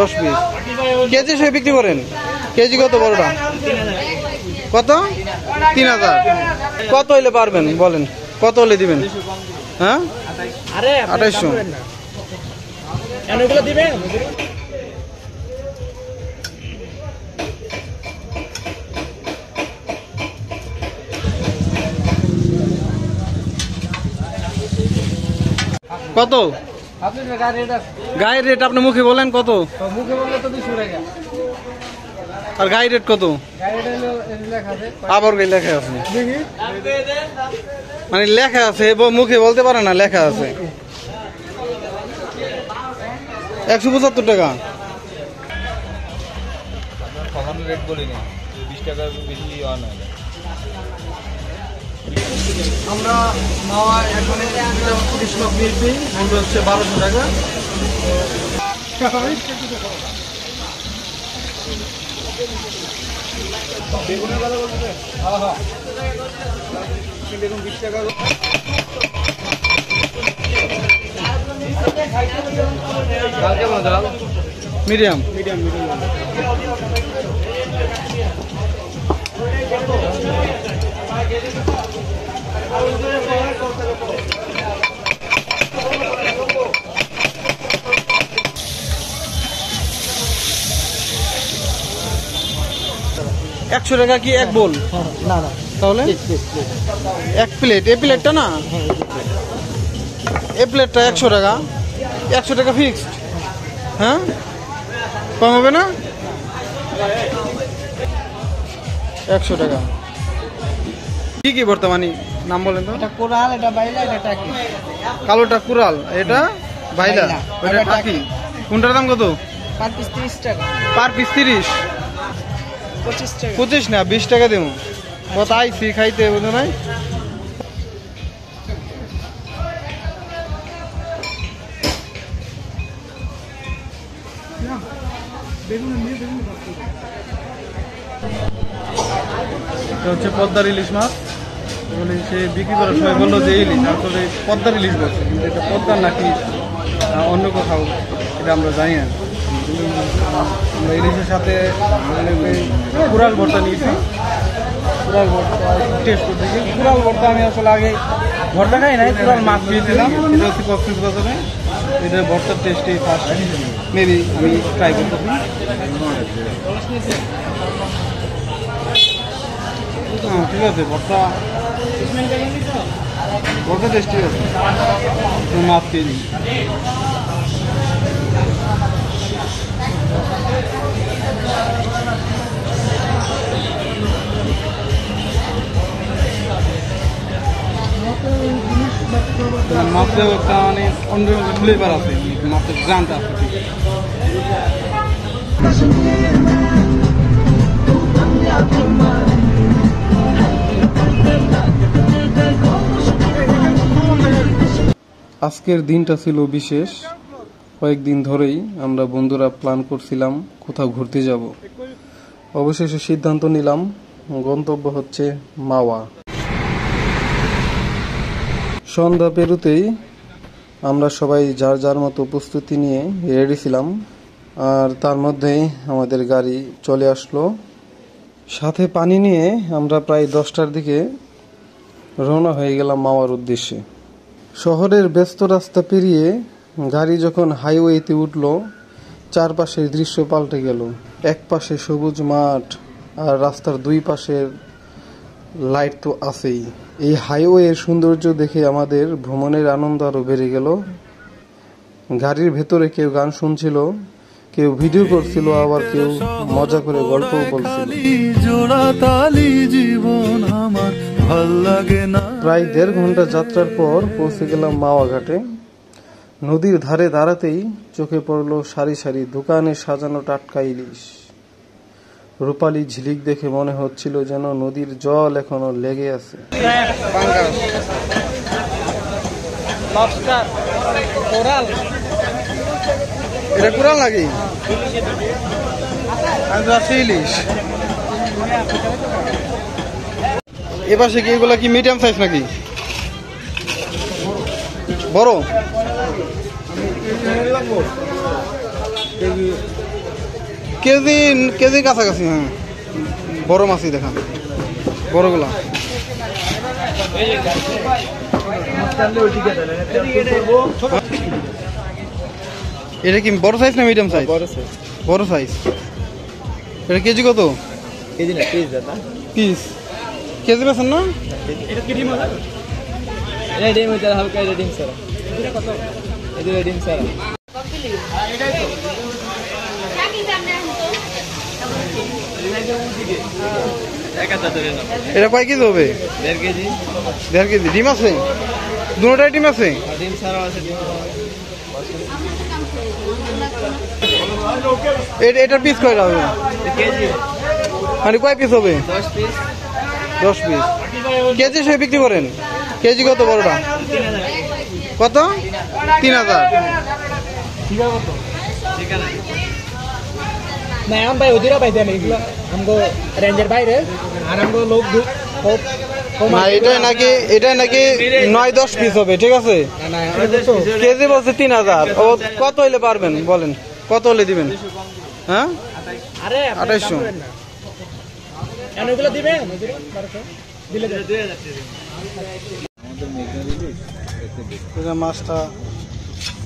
10 piece KG হিসেবে বিক্রি করেন? কেজি কত বড়টা? কত? 3000। কত হইলে পারবেন বলেন, কত হলে দিবেন? হ্যাঁ 2800। কত গায়ের রেট? আপনি মুখে বলেন কত? মুখে বললে তো 200 টাকা। আর গায়ের রেট কত? আবার লেখা আছে, মানে লেখা আছে, মুখে বলতে পারে না, লেখা আছে 175 টাকা। রেট বলি না, 20 টাকা বেশি আমরা মাওয়া এখন 30 লক্ষ বিএপি মূল্য হচ্ছে 1200 টাকা। বেগুনের কথা বলতে? হ্যাঁ বেগুন 20 টাকা। ডাল কেমন? ডাল মিডিয়াম। 100 টাকা কি এক বোল? না না, তাহলে এক প্লেট। এই প্লেটটা না, এই প্লেটটা 100 টাকা। 100 টাকা ফিক্সড? হ্যাঁ, কম হবে না? 100 টাকা। কি কি বর্তমানে নাম বলেন তো? এটা কোরাল, এটা বাইলা, এটা টাকি। কালোটা কোরাল, এটা বাইলা, এটা টাকি। কোনটার দাম কত? পার পিস 30 টাকা। Per piece 30? 25 টাকা। 25 না, 20 টাকা দেব। কত আইছি খাইতে, বুঝো নাই? এটা হচ্ছে পদ্মার ইলিশ মাছ। সে বিক্রি করার সময় বললো যে ইলিশ, আসলে পদ্মার ইলিশ বলছে, কিন্তু এটা পদ্মার নাকি অন্য কোথাও এটা আমরা জানি না। আমরা ইলিশের সাথে কুড়াল ভর্তা নিয়েছি। কুড়াল ভর্তা টেস্ট করতেছি। কুড়াল ভর্তা আমি আসলে আগে ভর্তা খাই নাই, কুড়াল মাছ খেয়েছিলাম। এটা হচ্ছে কক্সবাজারে, এটা ভর্তার টেস্টই ফার্স্ট মেবি আমি ট্রাই করতেছি। ঠিক আছে, ভর্তা টেস্টি আছে। মাছ খেয়ে নিই। মাছের একটা মানে অন্য ফ্লেভার আছে, মাছের গ্রানটা আছে। আজকের দিনটা ছিল বিশেষ। কয়েকদিন ধরেই আমরা বন্ধুরা প্ল্যান করছিলাম কোথাও ঘুরতে যাব। অবশেষে সিদ্ধান্ত নিলাম, গন্তব্য হচ্ছে মাওয়া। সন্ধ্যা পেরুতেই আমরা সবাই যার যার মতো প্রস্তুতি নিয়ে রেডি ছিলাম, আর তার মধ্যেই আমাদের গাড়ি চলে আসলো। সাথে পানি নিয়ে আমরা প্রায় 10টার দিকে রওনা হয়ে গেলাম মাওয়ার উদ্দেশ্যে। শহরের ব্যস্ত রাস্তা পেরিয়ে গাড়ি যখন হাইওয়েতে উঠল, চারপাশের দৃশ্য পাল্টে গেল। এক পাশে সবুজ মাঠ আর রাস্তার দুই পাশের লাইট তো আছেই। এই হাইওয়ের সৌন্দর্য দেখে আমাদের ভ্রমণের আনন্দ আরো বেড়ে গেল। গাড়ির ভেতরে কেউ গান শুনছিল, কেউ ভিডিও করছিল, আবার কেউ মজা করে গল্পও বলছিল। প্রায় 1.5 ঘন্টা যাত্রার পর পৌঁছে গেলাম মাওয়া ঘাটে। নদীর ধারে দাঁড়াতেই চোখে পড়লো সারি সারি দোকানে সাজানো টাটকা ইলিশ। রূপালী ঝিলিক দেখে মনে হচ্ছিল যেন নদীর জল এখনো লেগে আছে। এটা কোরাল নাকি? ইলিশ। এপাশে কি এগুলা কি মিডিয়াম সাইজ নাকি বড়? কেজি কেজি কাছাকাছি। হ্যাঁ, বড় মাছই দেখান, বড়গুলা। এটা কি বড় সাইজ না মিডিয়াম সাইজ? বড় সাইজ। এটা কেজি কত? কেজি না, পিস দাদা। পিস কেজি বেছেন না? এটা কি ডিম আছে? এটা ডিম হইছে হালকা, এটা ডিম সারা। এটা কত? এটা ডিম সারা। এটা কয় কেজি হবে? 1.5 কেজি। 1.5 কেজি। ডিম আছে? দুটোটাই ডিম আছে? ডিম সারা আছে, ডিম এটার পিস কয়টা হবে? কেজি মানে কয় পিস হবে? 10 পিস। 10 পিস। কেজি হিসেবে বিক্রি করেন? কেজি কত বড়টা? 3000। কত? 3000। না हम भाई उधर भाई देने এগুলো हमको रेंजर বাইরে আর हमको लोग না, এটাই নাকি 9-10 পিস হবে, ঠিক আছে? না কেজি বলছে 3000। ও কত হইলে পারবেন বলেন, কত হলে দিবেন? হ্যাঁ, আরে 2800। কেন এগুলো দিবেন? 1200 দিলে 2000 এটা মাছটা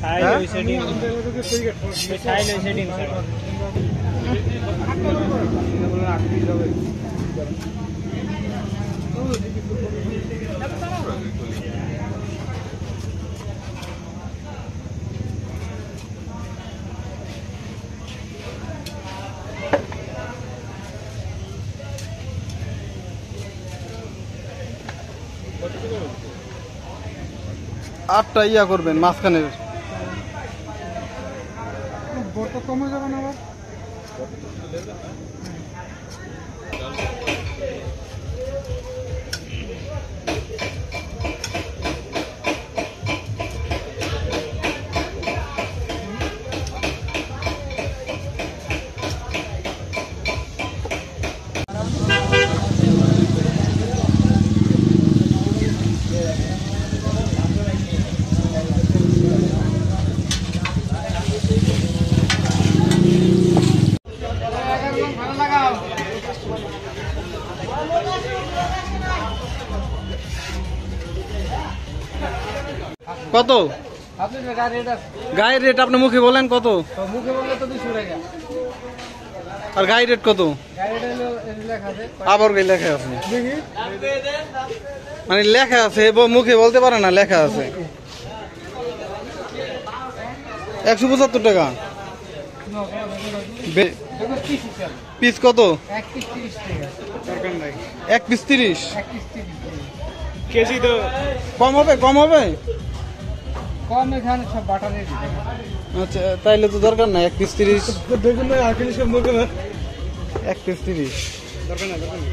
খাই ওই সেটিং খাই ওই সেটিং আটটা ইয়া করবেন মাঝখানের। কমে যাবে না আবার। কত গায়ের রেট? আপনি মুখে বলেন কত? মুখে বললে তো 200 টাকা। আর গায়ের রেট কত? আবার লেখা আছে, মানে লেখা আছে, মুখে বলতে পারে না, লেখা আছে 175 টাকা। পিস কত? 1 পিস 30। কেজি তো কম হবে? কম হবে? কম এখানে সব বাটারে দিতে। আচ্ছা, তাইলে তো দরকার নাই। 1 পিস 30 দেখুন না, আখেলি সব মুখে না। 1 পিস 30 দরকার না, দরকার না।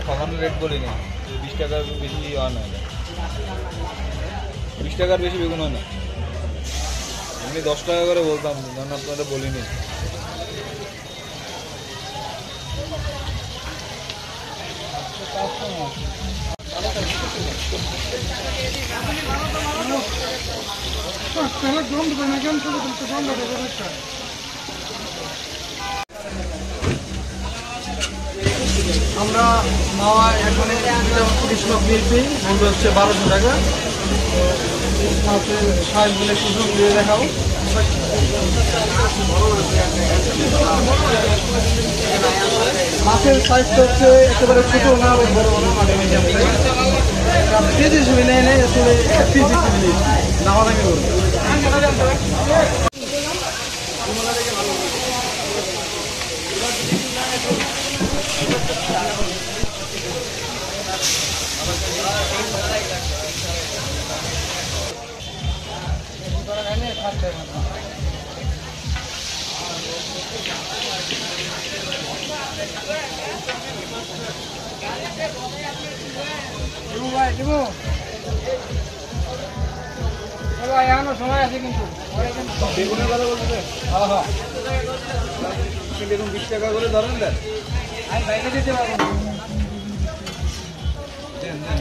কমানো রেট বলিনি, 20 টাকার বেশি হয় না, 20 টাকার বেশি বেগুন হয় না। আমি 10 টাকা করে বলতাম, কারণ আপনারা বলিনি। আমরা মাওয়া এখানে 30 লক্ষ বিএপি মূল্য হচ্ছে 1200 টাকা। সাইজগুলো একটু জুম দিয়ে দেখাও। মাছের সাইজটা হচ্ছে একেবারে ছোট না, বড় না, মানে মিডিয়াম সাইজ। কেজি হিসেবে নেয় নেই, আসলে পিস হিসেবে দামাদামি করবে। সময় আছে কিন্তু বেগুনের কথা বলতে? হ্যাঁ হ্যাঁ, বেগুন 20 টাকা করে ধরেন দেন। আমি বাইরে দিতে পারবো না। দেন দেন।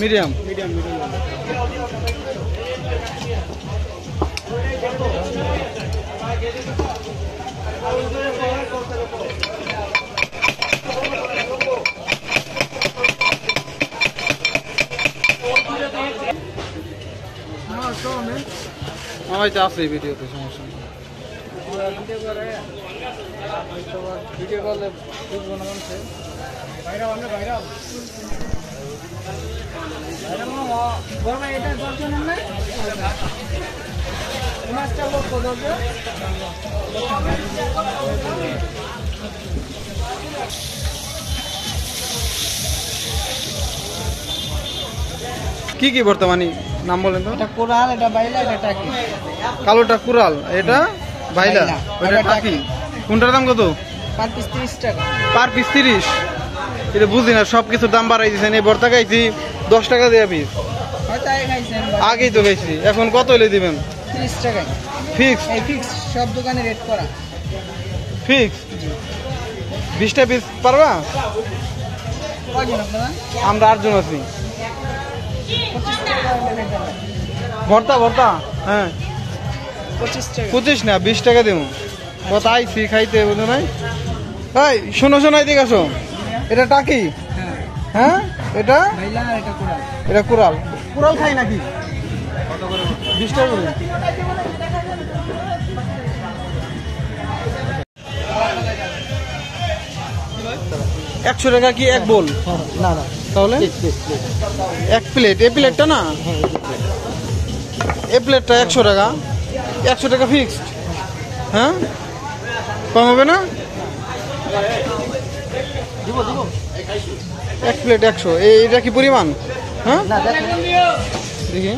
মিডিয়াম। আমার তো আছে ভিডিওতে, সমস্যা নেই। ভিডিও করলে বুঝবো না মানুষে। কি কি বর্তমানে নাম বলেন তো? এটা কোরাল, এটা বাইলা, এটা টাকি। কালোটা কুরাল, এটা বাইলা, ওটা টাকি। কোনটার দাম কত? পার পিস 30 টাকা। Per piece 30? এটা বুঝি না, সব কিছুর দাম বাড়াই দিয়েছেন। এই ভর্তা খাইছি 10 টাকা দেয়া পিস। হয়তো আগে খাইছেন, আগেই তো খাইছি, এখন কত হলে দিবেন? 30 টাকায় ফিক্স? এই ফিক্স, সব দোকানে রেট করা ফিক্স। 20টা পিস পারবা? কয়জন আপনারা? আমরা 8 জন আছি। 25 টাকা ভর্তা ভর্তা? হ্যাঁ 25 টাকা। 25 না, 20 টাকা দেবো। কত আইছি খাইতে, বুঝো নাই? এই শোনো শোনো, এদিকে আসো। এটা টাকি? হ্যাঁ হ্যাঁ এটা বাইলা, আর এটা কোরাল। এটা কুরাল। কুরাল খাই নাকি? 20 টাকা করে। একশো টাকা কি এক বোল? না না, তাহলে এক প্লেট। এই প্লেটটা না, এই প্লেটটা 100 টাকা। 100 টাকা ফিক্সড? হ্যাঁ, কম হবে না? এক প্লেট 100। এইটা কি পরিমাণ? হ্যাঁ দেখি,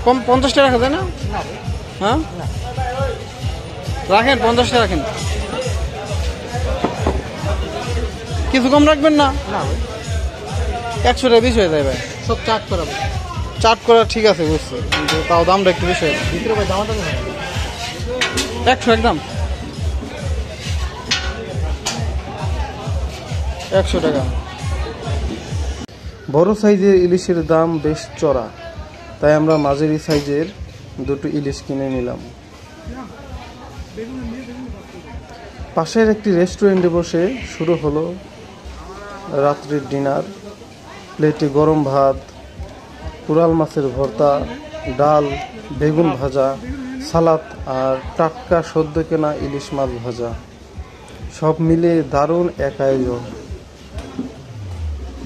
কম 50 টাকা রাখা যায় না? হ্যাঁ রাখেন, 50 টাকা রাখেন। কিছু কম রাখবেন না? 100 টাকা বেশি হয়ে যায় ভাই। সব চাট করাবো। চাট করা ঠিক আছে, বুঝছি, কিন্তু তাও দামটা একটু বেশি হয়। ভিতরে ভাই দামটা 100 একদম 100 টাকা। বড় সাইজের ইলিশের দাম বেশ চড়া, তাই আমরা মাঝারি সাইজের দুটো ইলিশ কিনে নিলাম। পাশের একটি রেস্টুরেন্টে বসে শুরু হলো রাত্রির ডিনার। প্লেটে গরম ভাত, কুরাল মাছের ভর্তা, ডাল, বেগুন ভাজা, সালাদ আর টাটকা সদ্য কেনা ইলিশ মাছ ভাজা, সব মিলে দারুণ এক আয়োজন।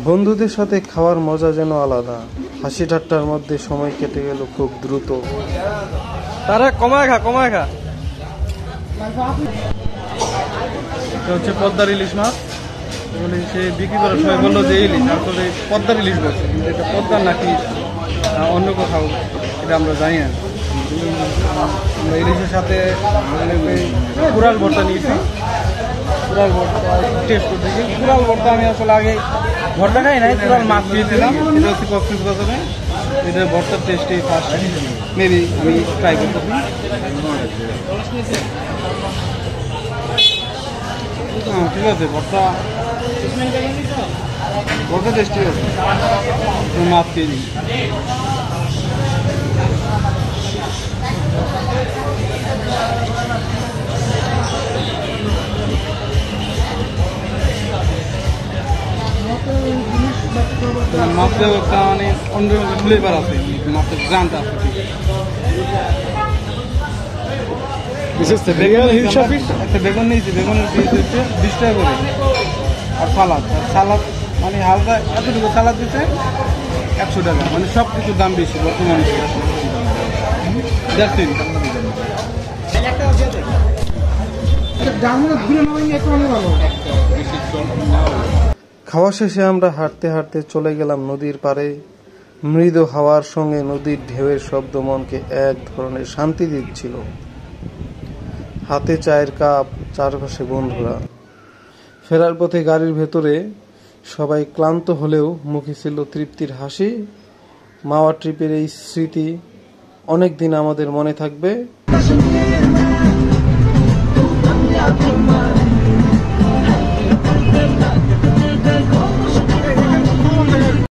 বন্ধুদের সাথে খাওয়ার মজা যেন আলাদা। হাসি ঠাট্টার মধ্যে সময় কেটে গেল খুব দ্রুত। তারা কমায় খা, কমায় খা। এটা হচ্ছে পদ্মার ইলিশ মাছ। বলে সে বিক্রি করার সময় বললো যে ইলিশ, আসলে পদ্মার ইলিশ বলছে, কিন্তু এটা পদ্মার নাকি অন্য কোথাও এটা আমরা জানি না। আমরা ইলিশের সাথে কুরাল ভর্তা নিয়েছি। কুরাল ভর্তা টেস্ট করতেছি। কুরাল ভর্তা আমি আসলে আগে ভর্তা খাই নাই, কুরাল মাছ দিয়েছিলাম। এটা হচ্ছে কক্সবাজারে। এটা ভর্তার টেস্টই ফার্স্ট, মেবি আমি ট্রাই করতেছি। হ্যাঁ ঠিক আছে, ভর্তা ভর্তা টেস্টি আছে। মাছ খেয়ে নিই। মাছের একটা মানে অন্য ফ্লেভার আছে, মাছের গ্রানটা আছে। একটা বেগুন নিয়েছি, বেগুনের পিস হচ্ছে 20 টাকা করে। আর সালাদ, সালাদ মানে হালকা এতটুকু সালাদ দিচ্ছে 100 টাকা। মানে সব কিছুর দাম বেশি বর্তমানে। দেখছেন খাওয়া শেষে আমরা হাঁটতে হাঁটতে চলে গেলাম নদীর পাড়ে। মৃদু হাওয়ার সঙ্গে নদীর ঢেউয়ের শব্দ মনকে এক ধরনের শান্তি দিচ্ছিল। হাতে চায়ের কাপ, চারপাশে বন্ধুরা। ফেরার পথে গাড়ির ভেতরে সবাই ক্লান্ত হলেও মুখে ছিল তৃপ্তির হাসি। মাওয়া ট্রিপের এই স্মৃতি অনেক দিন আমাদের মনে থাকবে।